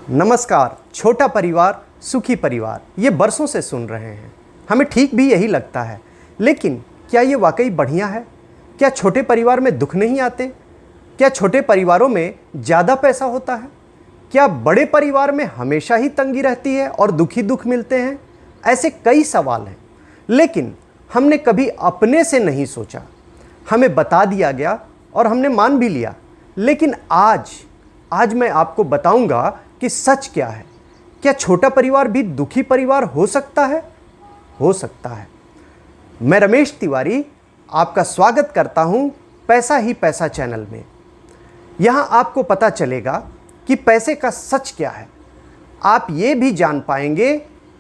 नमस्कार। छोटा परिवार सुखी परिवार ये बरसों से सुन रहे हैं। हमें ठीक भी यही लगता है, लेकिन क्या ये वाकई बढ़िया है? क्या छोटे परिवार में दुख नहीं आते? क्या छोटे परिवारों में ज़्यादा पैसा होता है? क्या बड़े परिवार में हमेशा ही तंगी रहती है और दुख ही दुख मिलते हैं? ऐसे कई सवाल हैं, लेकिन हमने कभी अपने से नहीं सोचा। हमें बता दिया गया और हमने मान भी लिया। लेकिन आज मैं आपको बताऊंगा कि सच क्या है। क्या छोटा परिवार भी दुखी परिवार हो सकता है? हो सकता है। मैं रमेश तिवारी आपका स्वागत करता हूं पैसा ही पैसा चैनल में। यहां आपको पता चलेगा कि पैसे का सच क्या है। आप ये भी जान पाएंगे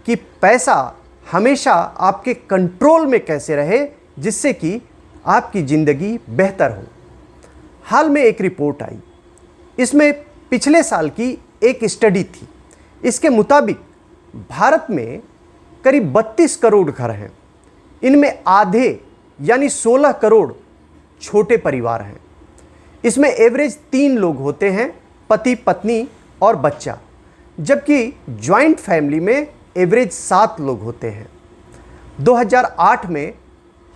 कि पैसा हमेशा आपके कंट्रोल में कैसे रहे, जिससे कि आपकी ज़िंदगी बेहतर हो। हाल में एक रिपोर्ट आई। इसमें पिछले साल की एक स्टडी थी। इसके मुताबिक भारत में करीब 32 करोड़ घर हैं। इनमें आधे यानी 16 करोड़ छोटे परिवार हैं। इसमें एवरेज 3 लोग होते हैं, पति पत्नी और बच्चा, जबकि जॉइंट फैमिली में एवरेज 7 लोग होते हैं। 2008 में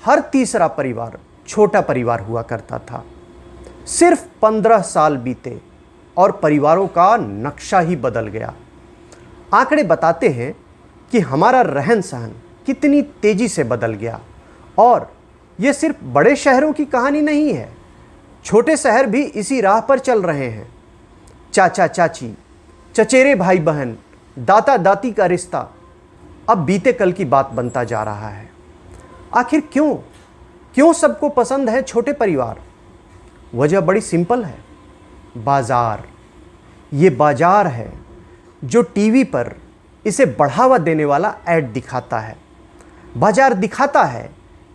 हर तीसरा परिवार छोटा परिवार हुआ करता था। सिर्फ 15 साल बीते और परिवारों का नक्शा ही बदल गया। आंकड़े बताते हैं कि हमारा रहन सहन कितनी तेजी से बदल गया। और ये सिर्फ बड़े शहरों की कहानी नहीं है, छोटे शहर भी इसी राह पर चल रहे हैं। चाचा चाची, चचेरे भाई बहन, दाता दाती का रिश्ता अब बीते कल की बात बनता जा रहा है। आखिर क्यों सबको पसंद है छोटे परिवार? वजह बड़ी सिंपल है, बाजार। ये बाजार है जो टीवी पर इसे बढ़ावा देने वाला ऐड दिखाता है। बाजार दिखाता है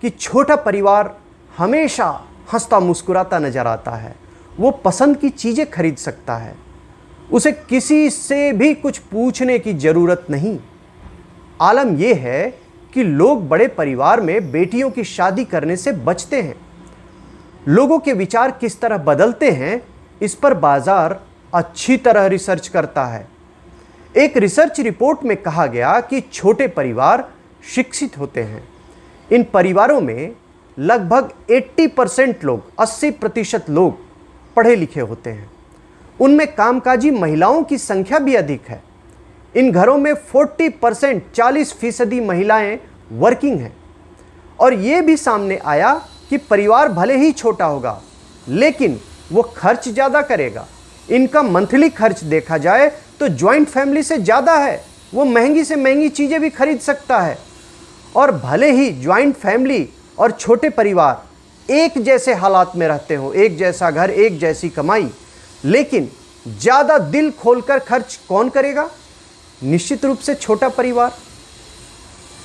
कि छोटा परिवार हमेशा हंसता मुस्कुराता नजर आता है। वो पसंद की चीज़ें खरीद सकता है, उसे किसी से भी कुछ पूछने की ज़रूरत नहीं। आलम यह है कि लोग बड़े परिवार में बेटियों की शादी करने से बचते हैं। लोगों के विचार किस तरह बदलते हैं, इस पर बाजार अच्छी तरह रिसर्च करता है। एक रिसर्च रिपोर्ट में कहा गया कि छोटे परिवार शिक्षित होते हैं। इन परिवारों में लगभग 80% लोग पढ़े लिखे होते हैं। उनमें कामकाजी महिलाओं की संख्या भी अधिक है। इन घरों में 40% महिलाएं वर्किंग हैं। और ये भी सामने आया कि परिवार भले ही छोटा होगा, लेकिन वो खर्च ज़्यादा करेगा। इनका मंथली खर्च देखा जाए तो जॉइंट फैमिली से ज़्यादा है। वो महंगी से महंगी चीज़ें भी खरीद सकता है। और भले ही जॉइंट फैमिली और छोटे परिवार एक जैसे हालात में रहते हो, एक जैसा घर, एक जैसी कमाई, लेकिन ज़्यादा दिल खोलकर खर्च कौन करेगा? निश्चित रूप से छोटा परिवार।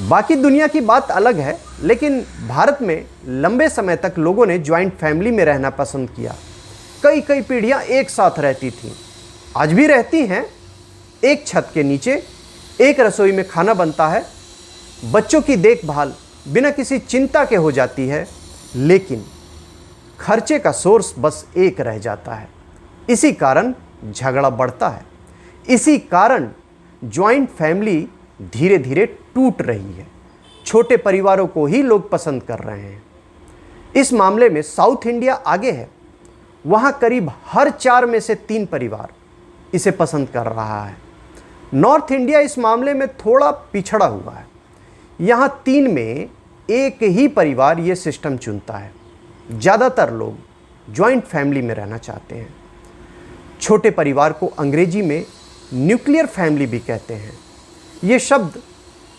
बाकी दुनिया की बात अलग है, लेकिन भारत में लंबे समय तक लोगों ने जॉइंट फैमिली में रहना पसंद किया। कई पीढ़ियां एक साथ रहती थीं, आज भी रहती हैं। एक छत के नीचे एक रसोई में खाना बनता है, बच्चों की देखभाल बिना किसी चिंता के हो जाती है, लेकिन खर्चे का सोर्स बस एक रह जाता है। इसी कारण झगड़ा बढ़ता है। इसी कारण जॉइंट फैमिली धीरे धीरे टूट रही है। छोटे परिवारों को ही लोग पसंद कर रहे हैं। इस मामले में साउथ इंडिया आगे है। वहाँ करीब हर 4 में से 3 परिवार इसे पसंद कर रहा है। नॉर्थ इंडिया इस मामले में थोड़ा पिछड़ा हुआ है। यहाँ 3 में 1 ही परिवार ये सिस्टम चुनता है। ज़्यादातर लोग जॉइंट फैमिली में रहना चाहते हैं। छोटे परिवार को अंग्रेजी में न्यूक्लियर फैमिली भी कहते हैं। ये शब्द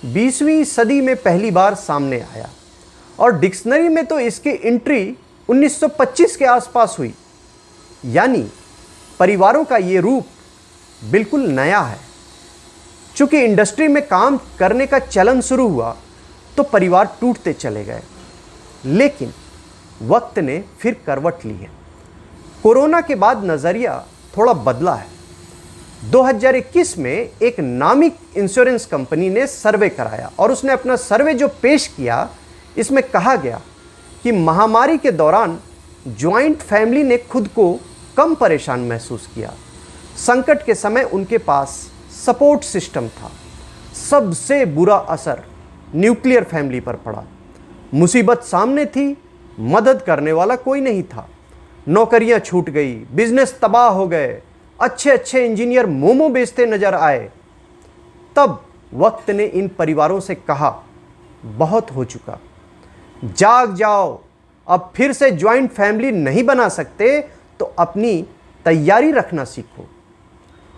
20वीं सदी में पहली बार सामने आया और डिक्शनरी में तो इसकी एंट्री 1925 के आसपास हुई। यानी परिवारों का ये रूप बिल्कुल नया है। चूंकि इंडस्ट्री में काम करने का चलन शुरू हुआ तो परिवार टूटते चले गए, लेकिन वक्त ने फिर करवट ली है। कोरोना के बाद नज़रिया थोड़ा बदला है। 2021 में एक नामी इंश्योरेंस कंपनी ने सर्वे कराया और उसने अपना सर्वे जो पेश किया, इसमें कहा गया कि महामारी के दौरान जॉइंट फैमिली ने खुद को कम परेशान महसूस किया। संकट के समय उनके पास सपोर्ट सिस्टम था। सबसे बुरा असर न्यूक्लियर फैमिली पर पड़ा। मुसीबत सामने थी, मदद करने वाला कोई नहीं था। नौकरियां छूट गई, बिजनेस तबाह हो गए, अच्छे अच्छे इंजीनियर मोमो बेचते नजर आए। तब वक्त ने इन परिवारों से कहा, बहुत हो चुका, जाग जाओ। अब फिर से ज्वाइंट फैमिली नहीं बना सकते तो अपनी तैयारी रखना सीखो।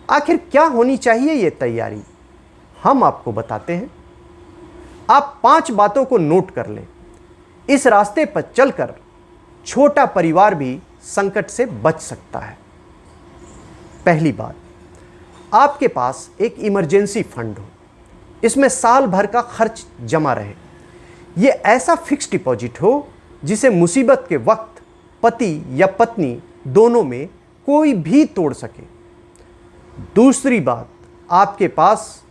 आखिर क्या होनी चाहिए ये तैयारी, हम आपको बताते हैं। आप 5 बातों को नोट कर लें। इस रास्ते पर चलकर छोटा परिवार भी संकट से बच सकता है। पहली बात, आपके पास एक इमरजेंसी फंड हो। इसमें साल भर का खर्च जमा रहे। यह ऐसा फिक्स डिपॉजिट हो जिसे मुसीबत के वक्त पति या पत्नी दोनों में कोई भी तोड़ सके। दूसरी बात, आपके पास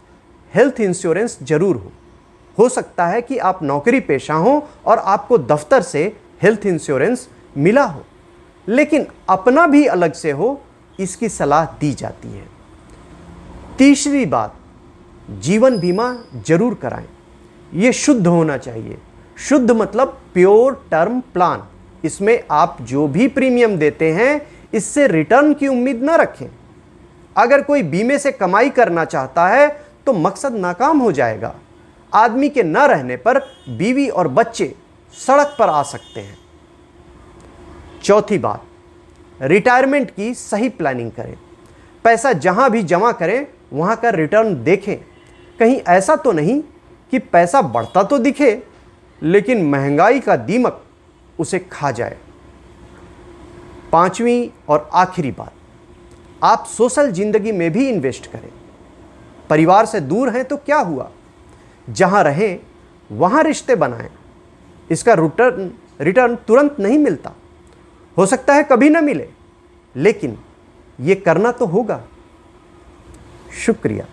हेल्थ इंश्योरेंस जरूर हो सकता है कि आप नौकरी पेशा हो और आपको दफ्तर से हेल्थ इंश्योरेंस मिला हो, लेकिन अपना भी अलग से हो, इसकी सलाह दी जाती है। तीसरी बात, जीवन बीमा जरूर कराएं। यह शुद्ध होना चाहिए। शुद्ध मतलब प्योर टर्म प्लान। इसमें आप जो भी प्रीमियम देते हैं इससे रिटर्न की उम्मीद न रखें। अगर कोई बीमे से कमाई करना चाहता है तो मकसद नाकाम हो जाएगा। आदमी के न रहने पर बीवी और बच्चे सड़क पर आ सकते हैं। चौथी बात, रिटायरमेंट की सही प्लानिंग करें। पैसा जहां भी जमा करें वहां का रिटर्न देखें। कहीं ऐसा तो नहीं कि पैसा बढ़ता तो दिखे लेकिन महंगाई का दीमक उसे खा जाए। पांचवी और आखिरी बात, आप सोशल जिंदगी में भी इन्वेस्ट करें। परिवार से दूर हैं तो क्या हुआ, जहां रहें वहां रिश्ते बनाएं। इसका रिटर्न तुरंत नहीं मिलता, हो सकता है कभी ना मिले, लेकिन यह करना तो होगा। शुक्रिया।